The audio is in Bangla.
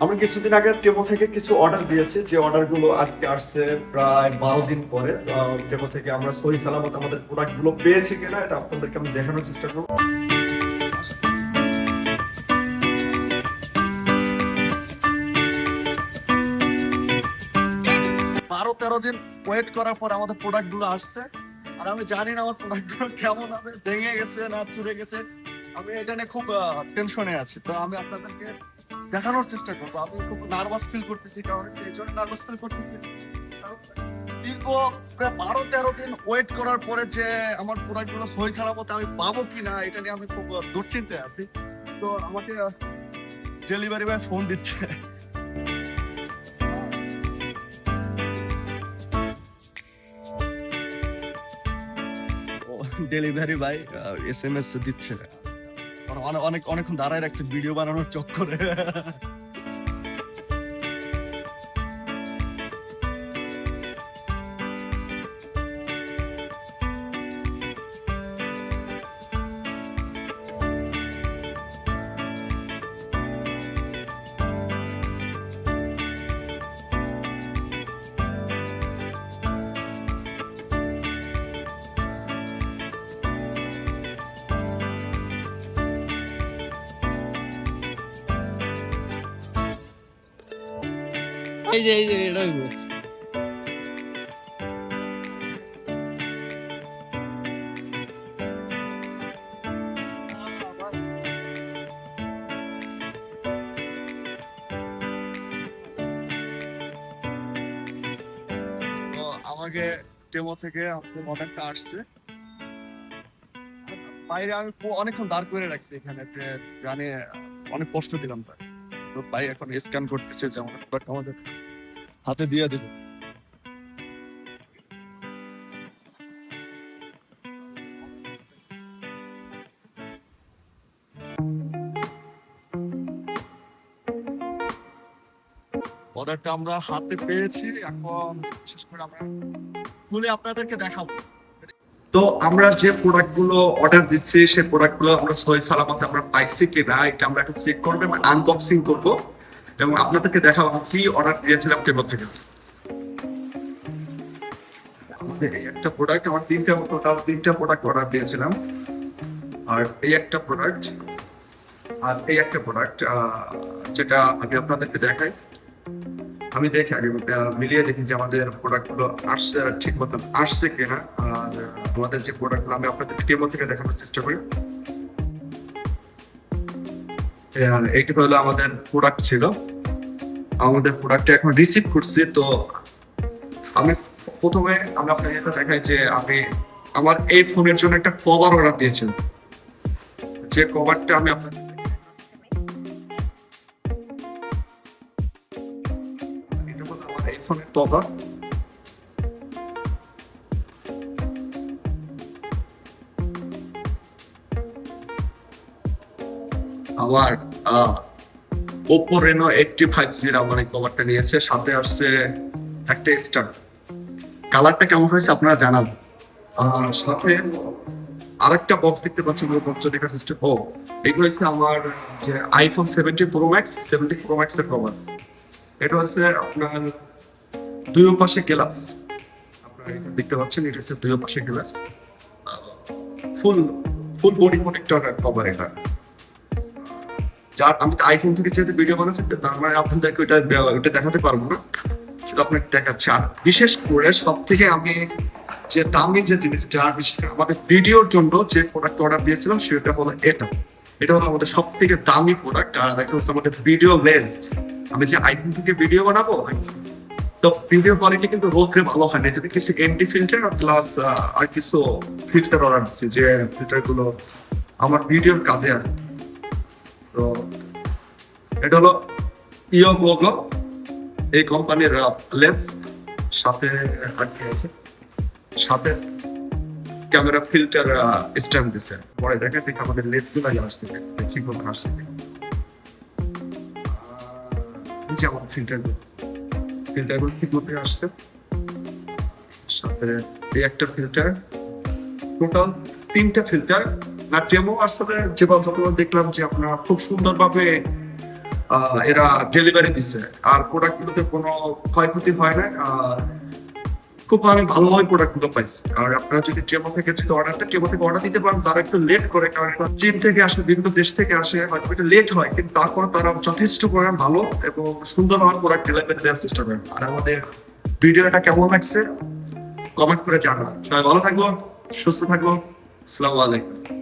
আমরা কিছুদিন আগে টেমো থেকে কিছু অর্ডার দিয়েছি, যে অর্ডারগুলো আজকে আসছে প্রায় 12 দিন পরে। টেমো থেকে আমরা সহি সালামত আমাদের প্রোডাক্টগুলো পেয়েছি কিনা এটা আপনাদেরকে আমি দেখানোর চেষ্টা করবো। বারো তেরো দিন ওয়েট করার পর আমাদের প্রোডাক্টগুলো আসছে, আর আমি জানি না আমার প্রোডাক্টগুলো কেমন হবে, ভেঙে গেছে না চুরে গেছে। আমি এটা নিয়ে খুব টেনশনে আছি, তো আমি আপনাদেরকে দেখানোর চেষ্টা করবো। আমি খুব নার্ভাস ফিল করতেছি, কারণ এই জন্য নার্ভাস ফিল করতেছি কারণ দীর্ঘ প্রায় 12-13 দিন ওয়েট করার পরে যে আমার প্রোডাক্টগুলো সহি সালামত আমি পাবো কিনা এটা নিয়ে আমি খুব দুশ্চিন্তায় আছি। তো আমাকে ডেলিভারি বয় ফোন দিচ্ছে। ডেলিভারি ভাই SMS দিচ্ছে, অনেকক্ষণ দাঁড়ায় রাখছে ভিডিও বানানোর চক্করে। এই যে এটা হইবো। তো আমাকে টেমো থেকে আমাদের অর্ডারটা আসছে, বাইরে আমি অনেকক্ষণ দাঁড় করে রাখছি এখানে, জানে অনেক কষ্ট দিলাম তাই। তো ভাই এখন স্ক্যান করতেছে যে আমাদের প্রোডাক্ট আমাদের হাতে দিয়ে দিল। অর্ডারটা আমরা হাতে পেয়েছি, এখন বিশেষ করে আমরা খুলে আপনাদেরকে দেখাবো। তো আমরা যে প্রোডাক্ট গুলো অর্ডার দিচ্ছি সেই প্রোডাক্ট গুলো আমরা সহি সালামত আমরা পাইছি কিনা এটা আমরা একটু চেক করবো এবং আনবক্সিং করবো এবং আপনাদেরকে দেখাবো কি অর্ডার দিয়েছিলাম টেবল থেকে। এই একটা প্রোডাক্ট আমার টোটাল তিনটা প্রোডাক্ট অর্ডার দিয়েছিলাম, আর এই একটা প্রোডাক্ট আর এই একটা প্রোডাক্ট, যেটা আমি আপনাদেরকে দেখাই। আমি দেখি আগে মিলিয়ে দেখি যে আমাদের প্রোডাক্ট গুলো আসছে ঠিক মতন আসছে কিনা। আর আমাদের যে প্রোডাক্ট গুলো আমি আপনাদের টেবল থেকে দেখানোর চেষ্টা করি। এইটা হলো আমাদের প্রোডাক্ট ছিল, আমাদের প্রোডাক্টটা এখন রিসিভ করছি। তো আমি প্রথমে আমি আপনাকে এটা দেখাই যে আমি আমার এই ফোনের জন্য একটা কভার অর্ডার দিয়েছিলাম, যে কভারটা আমি আপনাকে এটা হলো আমার এই ফোনের কভার। আমার ওপো রেনো 85 আমার এই কভারটা নিয়েছে, সাথে আসছে একটা স্টার। কালারটা কেমন হয়েছে আপনারা জানাবেন। সাথে আরেকটা বক্স দেখতে পাচ্ছেন, ওই বক্সটা দেখার চেষ্টা। এইগুলো হচ্ছে আমার যে আইফোন 70 Pro Max এর কভার। এটা হচ্ছে আপনার দুই পাশে গ্লাস, আপনারা এটা দেখতে পাচ্ছেন, এটা হচ্ছে দুই পাশে গ্লাস, ফুল ফুল বডি প্রোটেক্টর কভার এটা। যার আমি আইফোন থেকে যেহেতু ভিডিও বানাচ্ছি, তার মানে আপনাদেরকে ওইটা দেখাতে পারবো না, সেটা আপনাকে দেখাচ্ছে। আর বিশেষ করে সব থেকে আমি যে দামি যে জিনিসটা, বিশেষ করে আমাদের ভিডিওর জন্য যে প্রোডাক্ট অর্ডার দিয়েছিলাম সেটা হলো এটা হলো আমাদের সব থেকে দামি প্রোডাক্ট। আর এটা হচ্ছে আমাদের ভিডিও লেন্স। আমি যে আইফোন থেকে ভিডিও বানাবো, তো ভিডিও কোয়ালিটি কিন্তু রোদ্রে ভালো হয় না, যদি কিছু এন্টি ফিল্টার প্লাস আর কিছু ফিল্টার অর্ডার দিচ্ছি, যে ফিল্টার গুলো আমার ভিডিওর কাজে আর। তো এটা হলো ইও গোগো, এই কোম্পানির লেন্স। সাথে সাথে ক্যামেরা ফিল্টার স্ট্যান্ড দিচ্ছে। পরে দেখা দেখে আমাদের লেন্স গুলো আসছে ঠিক মতো আসছে। এই যে আমাদের ফিল্টার গুলো ঠিক মতো আসছে। সাথে এই একটা ফিল্টার, টোটাল 3টা ফিল্টার। আর যেমন আসলে যেভাবে দেখলাম যে আপনারা খুব সুন্দরভাবে এরা ডেলিভারি দিছে, আর প্রোডাক্টগুলোতে কোনো ক্ষয়ক্ষতি হয় না। খুব আমি ভালোভাবে প্রোডাক্টগুলো পাইছি। আর আপনারা যদি টেমো থেকে অর্ডার দিতে পারেন, তারা একটু লেট করে, কারণ চীন থেকে আসে, বিভিন্ন দেশ থেকে আসে, হয়তো একটু লেট হয়, কিন্তু তারপরে তারা যথেষ্ট পরিমাণ ভালো এবং সুন্দরভাবে প্রোডাক্ট ডেলিভারি দেওয়ার চেষ্টা করেন। আর আমাদের ভিডিওটা কেমন লাগছে কমেন্ট করে জানান। সবাই ভালো থাকবো, সুস্থ থাকবো। আসসালামু আলাইকুম।